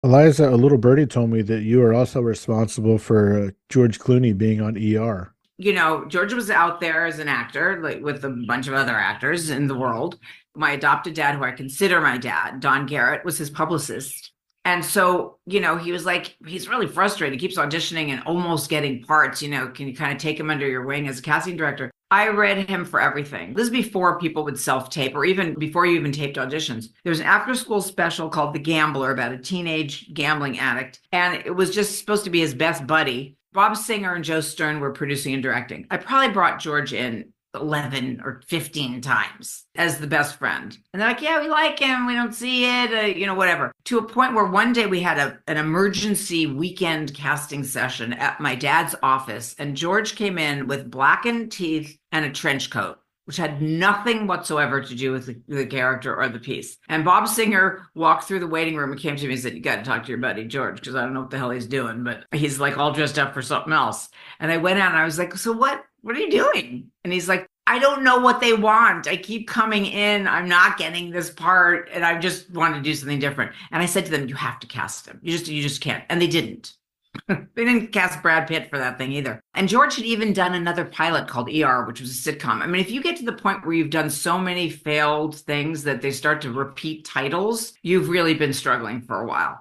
Eliza, a little birdie told me that you are also responsible for George Clooney being on ER. George was out there as an actor, like with a bunch of other actors in the world. My adopted dad, who I consider my dad, Don Garrett, was his publicist. And so, he was like, he's really frustrated. He keeps auditioning and almost getting parts. Can you kind of take him under your wing as a casting director? I read him for everything. This is before people would self tape or even before you even taped auditions. There's an after school special called The Gambler about a teenage gambling addict. And it was just supposed to be his best buddy. Bob Singer and Joe Stern were producing and directing. I probably brought George in 11 or 15 times as the best friend. And they're like, yeah, we like him. We don't see it, whatever. To a point where one day we had an emergency weekend casting session at my dad's office. And George came in with blackened teeth and a trench coat, which had nothing whatsoever to do with the character or the piece. And Bob Singer walked through the waiting room and came to me and said, you got to talk to your buddy, George, because I don't know what the hell he's doing, but he's like all dressed up for something else. And I went out and I was like, so what are you doing? And he's like, I don't know what they want. I keep coming in. I'm not getting this part. And I just want to do something different. And I said to them, you have to cast him. You just can't. And they didn't. They didn't cast Brad Pitt for that thing either. And George had even done another pilot called ER, which was a sitcom. I mean, if you get to the point where you've done so many failed things that they start to repeat titles, you've really been struggling for a while.